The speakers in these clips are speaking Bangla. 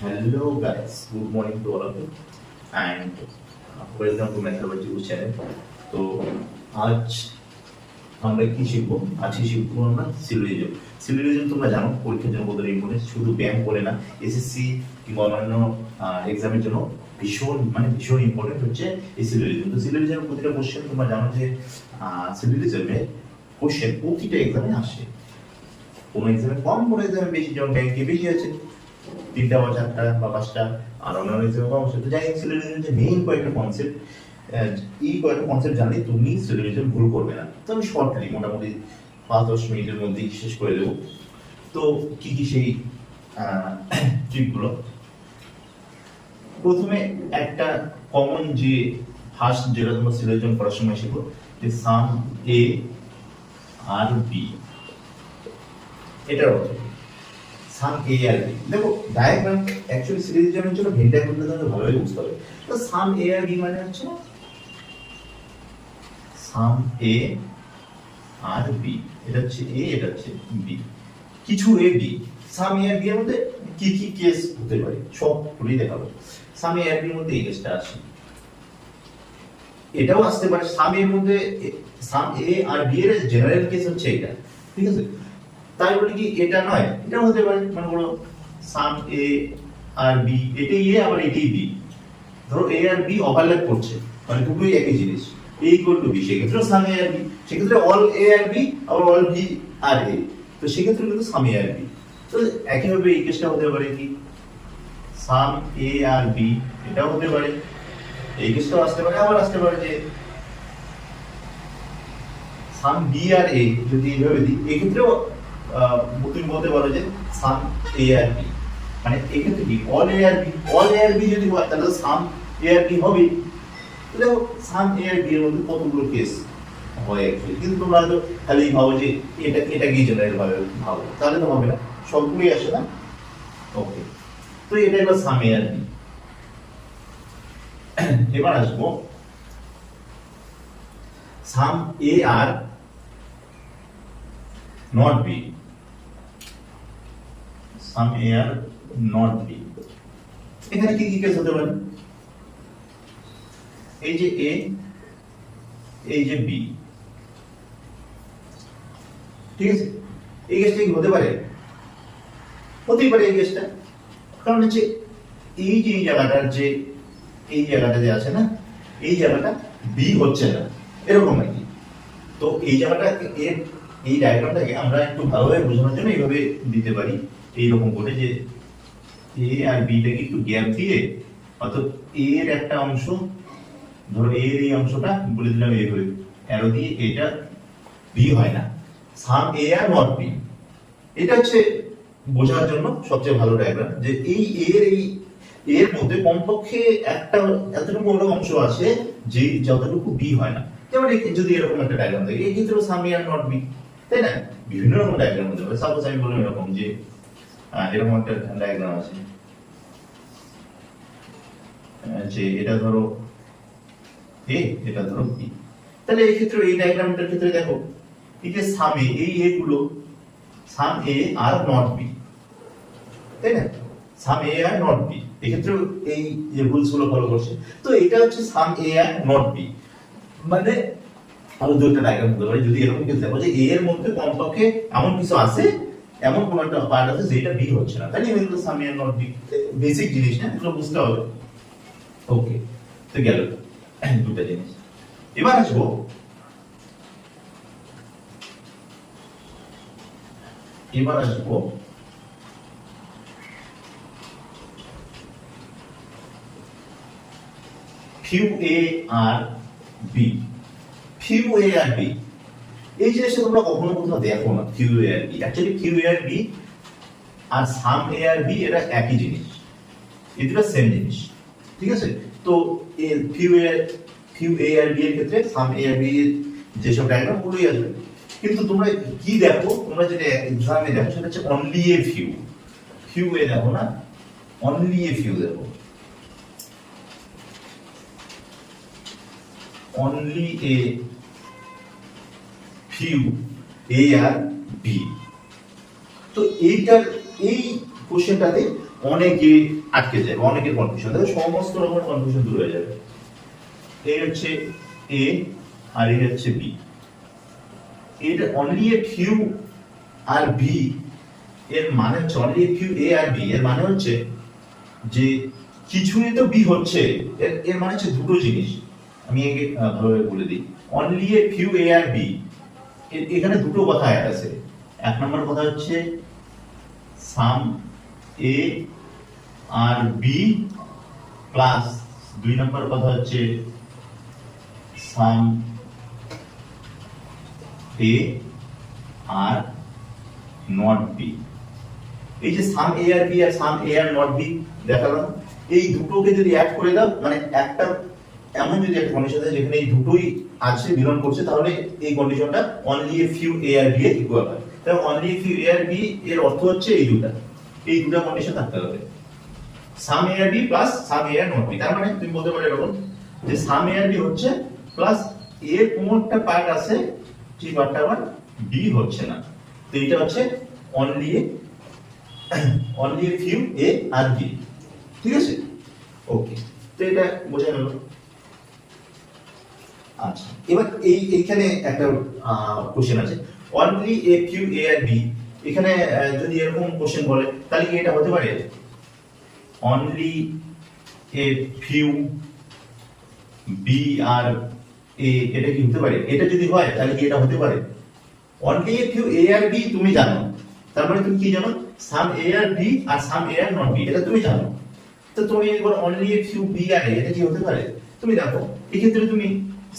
Hello guys, good morning to all of you and welcome to Methodology channel. তো আজ আমরা কি শিখবো? আজকে শিখবো আমরা সিলোজিজম। সিলোজিজম তোমরা জানো পরীক্ষার জন্য কতটা ইম্পর্টেন্ট, শুধু ব্যায়াম করে না, এসএসসি কিংবা অন্যান্য এক্সামের জন্য ভীষণ ইম্পর্টেন্ট হচ্ছে এই সিলোজিজম। তো সিলোজিজমের প্রতিটা কোশ্চেন তোমরা জানো যে সিলোজিজমের কোশ্চেন প্রতিটা এক্সামে আসে, কোনো এক্সামে কম, কোনো এক্সামে বেশি, যেমন ব্যাংকে বেশি আছে 3টা বা 4টা বা 5টা, আর অন্যান্য এক্সামে কম আছে। তো যাই হোক, সিলোজিজমের যে মেইন কয়েকটা কনসেপ্ট, এই কয়েকটা কনসেপ্ট জানলে তুমি সিলোজিজম ভুল করবে না। তো আমি শর্টলি মোটামুটি 5-10 মিনিটের মধ্যেই শেষ করে দেবো। তো কি কি সেই ট্রিকগুলো, প্রথমে একটা কমন যে ফার্স্ট যেটা তোমরা সিলোজিজম করার সময় শিখো, যে সাম এ আর বি, এটার অর্থ সাম এ আর বি। দেখো ডায়াগ্রাম অ্যাকচুয়ালি সিলোজিজমের জন্য ভেন ডায়াগ্রামটা তোমাদের ভালোভাবে বুঝতে হবে। তো সাম এ আর বি মানে হচ্ছে সাম এ আর বি, এটা হচ্ছে এ, এটা হচ্ছে বি, কিছু A B. Some A are B এর মধ্যে কি কি কেস হতে পারে সবগুলোই দেখাবো। সাম এ আর বি এর মধ্যে এই কেসটা আসে, এটাও আসতে পারে। সাম এর মধ্যে সাম এ আর বি এর জেনারেল কেস হচ্ছে এটা, ঠিক আছে? তাই বলে কি এটা নয়, এটা হতে পারে। মানে বলো সাম এ আর বি, এটাই এ আবার এটাই বি। ধরো এ আর বি ওভারল্যাপ করছে, মানে দুটোই একই জিনিস, এ ইকুয়াল টু বি, সেক্ষেত্রে সাম এ আর বি। সেক্ষেত্রে অল এ আর বি আবার অল বি আর এ, তো সেক্ষেত্রে কিন্তু সাম এ আর বি। তো একইভাবে এই কেসটা হতে পারে কি সাম এ আর বি, এটাও হতে পারে। এই কেসটাও আসতে পারে, আবার আসতে পারে যে সাম বি আর এ, যদি এইভাবে দিই এক্ষেত্রেও তুমি বলতে পারো যে সাম এ আর বি, মানে এক্ষেত্রে কি all A are B, all A are B যদি হয় তাহলে সাম এ আর বি হবে। তো দেখো সাম এ আর বি এর মধ্যে কতগুলো কেস হয় অ্যাকচুয়ালি, কিন্তু তোমরা হয়তো খালি ভাবো যে এটা কি জেনারেল ভাবে ভাবো, তাহলে তো হবে না, সবগুলোই আসে না। ওকে, তো এটা হলো সাম এ আর বি। এবার আসবো some A are not B, some A are not B. এখানে কি কি কেস হতে পারে? এই যে এ, এই যে বি, ঠিক আছে? এই কেসটা কি হতে পারে? হতেই পারে এই কেসটা, কারণ হচ্ছে এই যে এই জায়গাটার যে এই জায়গাটা যে আছে না, এই জায়গাটা বি হচ্ছে না, এরকম আর কি। তো এই জায়গাটা এর এই ডায়াগ্রামটাকে আমরা একটু ভালোভাবে বোঝানোর জন্য এইভাবে দিতে পারি, এইরকম করে যে এ আর বিটাকে একটু গ্যাপ দিয়ে, অর্থাৎ এ এর একটা অংশ, ধরো এর এই অংশটা বলে দিলাম এইভাবে অ্যারো দিয়ে, এটা বি হয় না, সাম এ আর নট বি। এটা হচ্ছে বোঝার জন্য সবচেয়ে ভালো ডায়াগ্রাম, যে এই এর মধ্যে কমপক্ষে একটা এতটুকু বড় অংশ আছে যে যতটুকু বি হয় না। যেমন যদি এরকম একটা ডায়াগ্রাম থাকে, এই ক্ষেত্রে সাম এ আর নট বি, তাই না? বিভিন্ন রকম ডায়াগ্রাম হতে পারে। সাপোজ আমি বললাম এরকম যে এরকম একটা ডায়াগ্রাম আছে, যে এটা ধরো এ, এটা ধরো বি। তাহলে এই ক্ষেত্রে এই ডায়াগ্রামটার ক্ষেত্রে দেখো এই যে সাম এ, এই এ গুলো সাম এ আর নট বি, তাই না? সাম এ আর নট বি, এক্ষেত্রে এই যে রুলস গুলো ফলো করছে। তো এটা হচ্ছে সাম এ আর নট বি, মানে আরো দুটো ডায়াগ্রাম হতে পারে যদি এরকম কিছু দেখো যে এ এর মধ্যে কমপক্ষে এমন কিছু আছে, এমন কোন একটা পার্ট আছে যেটা বি হচ্ছে না, তাহলে এগুলো সাম A are not B. Basic জিনিস না, এগুলো বুঝতে হবে। ওকে, তো গেল দুটো জিনিস। এবার আসবো few A are B. Few A are B, এই জিনিসটা তোমরা কখনো কোথাও দেখো না। Few A are B, actually few A are B আর সাম এ আর বি এটা একই জিনিস, এই দুটো সেম জিনিস, ঠিক আছে? তো ফিউ এ আর বি এর ক্ষেত্রে সাম এ আর বি এর যেসব ডায়াগ্রাম গুলোই আসবে, কিন্তু তোমরা কি দেখো, তোমরা যেটা এক্সামে দেখো সেটা হচ্ছে only a few. Few A দেখো না, অনলি এ ফিউ দেখো, only a few A are B. তো এই কোশ্চেনটাতে অনেকে আটকে যায়, অনেকের কনফিউশন, দেখো সমস্ত রকমের কনফিউশন দূর হয়ে যাবে। এই হচ্ছে এ আর এই হচ্ছে বি, এটা only a few are B এর মানে হচ্ছে only a few A are B এর মানে হচ্ছে যে কিছুই তো বি হচ্ছে, এর মানে হচ্ছে দুটো জিনিস। আমি একে ভালোভাবে বলে দিই, only a few A are B, এখানে দুটো কথা আছে। এক নম্বর কথা হচ্ছে সাম এ আর বি প্লাস দুই নম্বর কথা হচ্ছে সাম এ আর নট বি। এই যে সাম এ আর বি আর some A are not B দেখালাম, এই দুটোকে যদি অ্যাড করে দাও, মানে একটা এমন যদি একটা কন্ডিশন আছে যেখানে এই দুটোই আছে বিলং করছে, তাহলে এই কন্ডিশনটা only a few A are B এর ইকুয়াল হয়। তাহলে only a few A are B এর অর্থ হচ্ছে এই দুটো কন্ডিশন থাকতে হবে, some A are B plus some A are not B. তার মানে তুমি বলতে পারো এরকম যে সাম এ আর বি হচ্ছে প্লাস এর কোনো একটা পার্ট আছে যে পার্টটা আবার বি হচ্ছে না, তো এটা হচ্ছে only a few A are B. ঠিক আছে, ওকে, তো এটা বোঝা গেল। আচ্ছা, এবার এইখানে একটা কোশ্চেন আছে, only a few A are B, এখানে যদি এরকম কোশ্চেন বলে তাহলে কি এটা হতে পারে only a few B are A, এটা কি হতে পারে? এটা যদি হয় তাহলে কি এটা হতে পারে? Only a few A are B তুমি জানো, তার মানে তুমি কি জানো? সাম এ আর বি আর some A are not B, এটা তুমি জানো। তো তুমি এবার only a few B are A, এটা কি হতে পারে? তুমি দেখো এই ক্ষেত্রে তুমি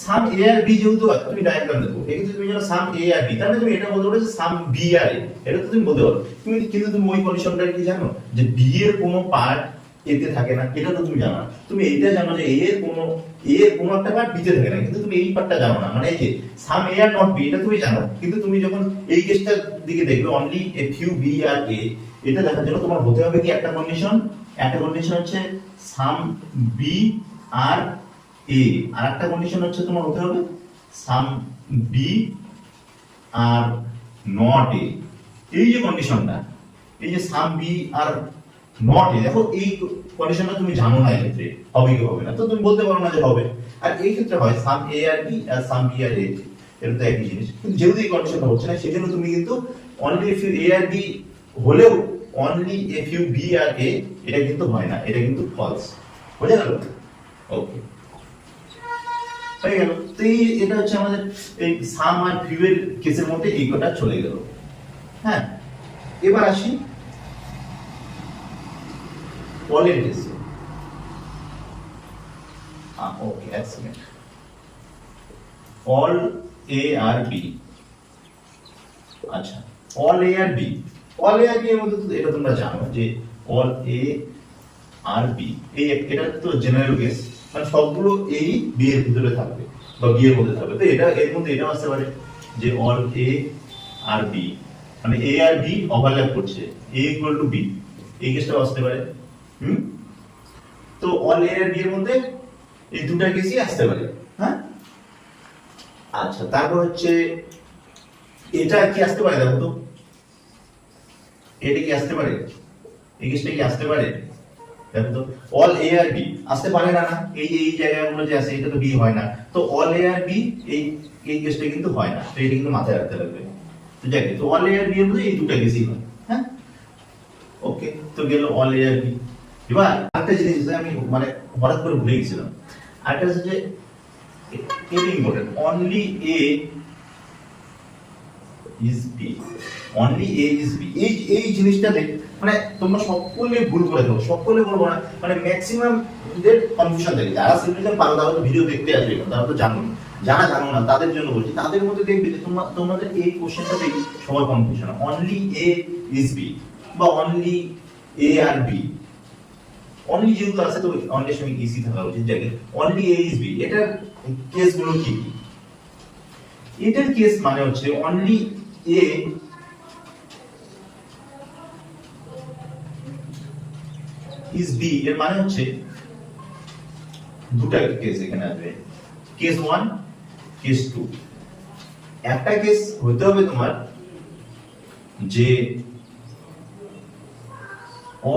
সাম এ আর বি যেহেতু তুমি ডায়াগ্রাম দেখো, এক্ষেত্রে তুমি জানো সাম এ আর বি, তাহলে তুমি এটা বলতে পারো যে সাম বি আর এ, এটা তো তুমি বলতে পারো। তুমি কিন্তু তুমি ওই কন্ডিশনটা কি জানো যে বি এর কোনো পার্ট এতে থাকে না, এটা তো তুমি জানো না। তুমি এইটা জানো যে এ এর কোনো একটা পার্ট বিতে থাকে না, কিন্তু তুমি এই পার্টটা জানো না। মানে এই যে some A are not B, এটা তুমি জানো, কিন্তু তুমি যখন এই কেসটার দিকে দেখবে only a few B are A, এটা দেখার জন্য তোমার হতে হবে কি একটা কন্ডিশন হচ্ছে সাম বি আর এ, আর একটা কন্ডিশন হচ্ছে তোমার হতে হবে সাম বি আর নট এ। এই যে কন্ডিশনটা, এই যে সাম বি আর নট এ, দেখো এই কন্ডিশনটা তুমি জানো না, এই ক্ষেত্রে হবে কি হবে না, তো তুমি বলতে পারো না যে হবে। আর এই ক্ষেত্রে হয় সাম এ আর বি আর সাম বি আর এ, এটা তো একই জিনিস, কিন্তু যেহেতু এই কন্ডিশনটা হচ্ছে না, সেজন্য তুমি কিন্তু only if A are B হলেও only if you B are A, এটা কিন্তু হয় না, এটা কিন্তু ফলস। বুঝা গেল? ওকে, হয়ে গেল। তো এটা হচ্ছে আমাদের এই সাম আর ফিউ এর কেসের মধ্যে এই কটা চলে গেল। হ্যাঁ, এবার আসি পরের কেসে। ওকে, এক second. All A are B, আচ্ছা, all A are B, all A are B এর মধ্যে তো এটা তোমরা জানো যে অল এ আর বি, এই এটা তো জেনারেল কেস, মানে সবগুলো এই বি এর ভিতরে থাকবে বা বি এর মধ্যে থাকবে। তো এটা এর মধ্যে এটা আসতে পারে যে অল এ আর বি, মানে এ আর বি ওভারল্যাপ করছে, এ ইকুয়াল টু বি, এই কেসটা আসতে পারে। তো অল এ আর বি এর মধ্যে এই দুটো কেসই আসতে পারে। হ্যাঁ, আচ্ছা, তারপর হচ্ছে এটা কি আসতে পারে? দেখো তো, এটা কি আসতে পারে? এই কেসটা কি আসতে পারে? দেখো তো, অল এ আর বি আসতে পারে না, না এই জায়গাগুলো যে আছে, এটা তো বি হয় না, তো অল এ আর বি এই কেসটা কিন্তু হয় না, তো এটা কিন্তু মাথায় রাখতে লাগবে। তো যাই হোক, তো অল এ আর বি এর মধ্যে এই দুটো কেসই হয়। হ্যাঁ, ওকে, তো গেল অল এ আর বি। এবার আরেকটা জিনিস আমি মানে হঠাৎ করে ভুলে গেছিলাম, আরেকটা হচ্ছে যে এটা important, only A is B, only A is B, এই জিনিসটা মানে তোমরা সকলে ভুল করে দাও, সকলে বলবো না, মানে ম্যাক্সিমাম দের কনফিউশন থাকে। যারা সিভিলিজম পারো তারা তো ভিডিও দেখতে আসবে, তারা তো জানো, যারা জানো না তাদের জন্য বলছি, তাদের মধ্যে দেখবে যে তোমাদের এই কোশ্চেনটাতেই সবার confusion, only A is B বা only A are B. Only যেহেতু আছে তো অনলি সঙ্গে ইজি থাকা উচিত, যাকে অনলি এ ইজ বি, এটার কেসগুলো কি কি? এটার কেস মানে হচ্ছে অনলি এ ইজ বি, এর মানে হচ্ছে দুটো কেস এখানে আসবে, কেস 1 কেস 2। একটা কেস হতে হবে তোমার যে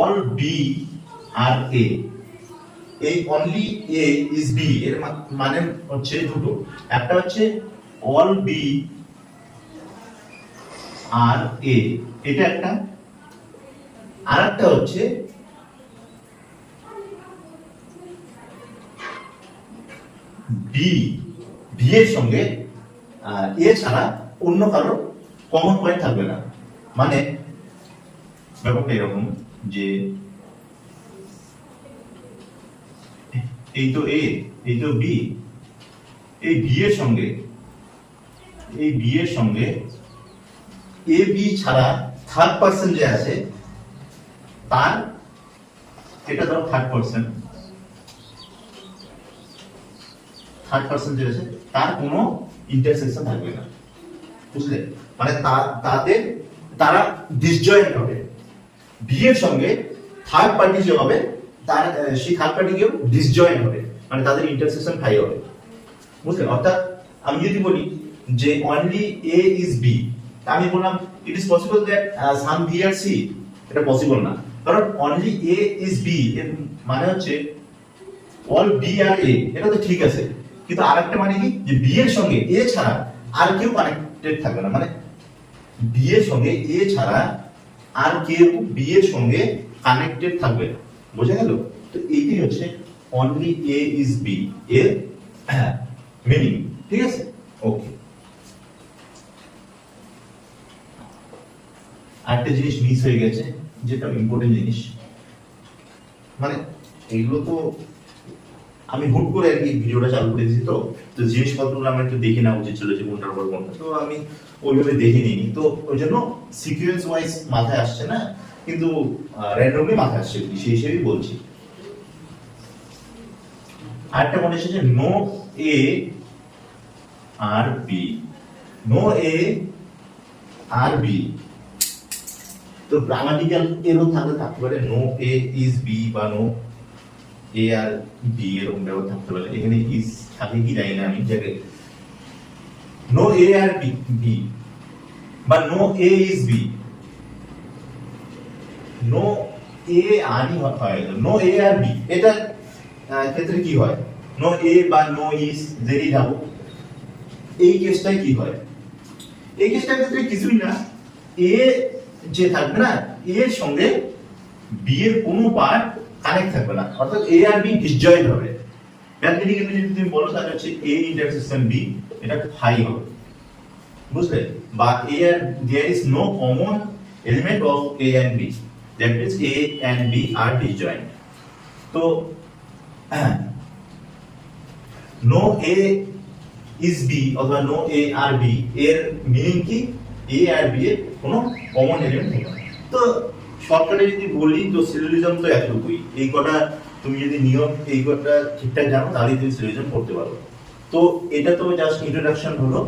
অল বি আর এ, এই অনলি এ ইজ বি এর মানে হচ্ছে দুটো, একটা হচ্ছে অল বি আর এ, এটা একটা, আর একটা হচ্ছে বি, বি এর সঙ্গে এ ছাড়া অন্য কারো কমন পয়েন্ট থাকবে না। মানে ব্যাপারটা এরকম যে এই তো এ, এই তো বি, এই বি এর সঙ্গে, এই বি এর সঙ্গে এ বি ছাড়া থার্ড পার্সন যে আছে তার, এটা ধরো থার্ড পার্সন যে আছে তার কোনো ইন্টারসেকশন থাকবে না, বুঝলে? মানে তাদের, তারা ডিসজয়েন্ট হবে। বি এর সঙ্গে থার্ড পার্টি যে হবে তার, সেই থার্ড পার্টি কেউ ডিসজয়েন্ট হবে, মানে তাদের ইন্টারসেকশন হাই হবে, বুঝলে? অর্থাৎ আমি যদি বলি যে অনলি এ ইজ বি, আমি বললাম it is possible that some B are C, এটা পসিবল না, কারণ অনলি এ ইজ বি এর মানে হচ্ছে অল বি আর এ, এটা তো ঠিক আছে, কিন্তু আরেকটা মানে কি যে বি এর সঙ্গে এ ছাড়া আর কেউ কানেক্টেড থাকবে না, মানে বি এর সঙ্গে এ ছাড়া আর কেউ বি এর সঙ্গে কানেক্টেড থাকবে না, বোঝা গেল? তো এইটাই হচ্ছে অনলি এ ইজ বি এর মিনিং, ঠিক আছে? ওকে, আরেকটা জিনিস মিস হয়ে গেছে, যেটা ইম্পর্টেন্ট জিনিস, মানে এগুলো তো আমি হুট করে আর কি ভিডিওটা চালু করে দিয়েছি, তো জিনিসপত্রগুলো আমার একটু দেখে নেওয়া উচিত ছিল যে কোনটার পর কোনটা, তো আমি ওইভাবে দেখে নিইনি, তো ওই জন্য সিকোয়েন্স ওয়াইজ মাথায় আসছে না, কিন্তু র্যান্ডমলি মাথায় আসছে, সেই হিসেবেই বলছি। আরেকটা মনে এসেছে no A are B, no A are B, তো গ্রামাটিক্যাল এরও থাকতে পারে নো এ ইজ বি বা নো এ আর বি এরকম ব্যবহার থাকতে পারে, এখানে ইজ থাকে কি জানি না আমি, যাকে no A are B B বা no A is B, no A are E হয়, নো এ আর বি, এটা ক্ষেত্রে কি হয়, নো এ বা নো ইজ যেই যাব, এই কেসটাই কি হয়, এই কেসটার ক্ষেত্রে কিছুই না, এ যে থাকবে না, এর সঙ্গে বি এর কোনো পার্ট কানেক্ট থাকবে না, অর্থাৎ এ আর বি ডিসজয়েন্ট হবে। ম্যাথমেটিক্যালি যদি তুমি বলো তাহলে হচ্ছে এ ইন্টারসেকশন বি, এটা হাই হবে, বুঝলে? বা A are there is no common element of A and B, that means A and B are disjoint. তো নো এ ইজ বি অথবা নো এ আর বি এর মিনিং কি, এ আর বি এর কোনো কমন এলিমেন্ট নেই। তো শর্টকাটে যদি বলি তো সিলোজিজম তো এতটুকুই, এই কটা তুমি যদি নিয়ম এই কটা ঠিকঠাক জানো তাহলে তুমি সিলোজিজম করতে পারো। তো এটা তো জাস্ট ইন্ট্রোডাকশন হলো,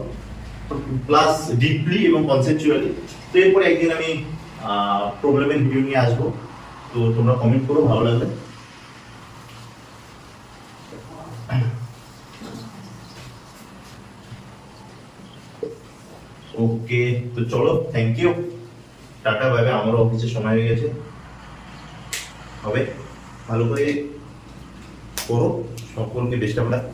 প্লাস ডিপলি এবং কনসেপচুয়ালি। তো এরপরে একদিন আমি প্রবলেমের ভিডিও নিয়ে আসবো, তো তোমরা কমেন্ট করো ভালো লাগলে। ওকে, তো চলো, thank you, tata, bye bye, আমারও অফিসের সময় হয়ে গেছে, হবে ভালো করে করো, সকলকে বেস্ট অফ লাক।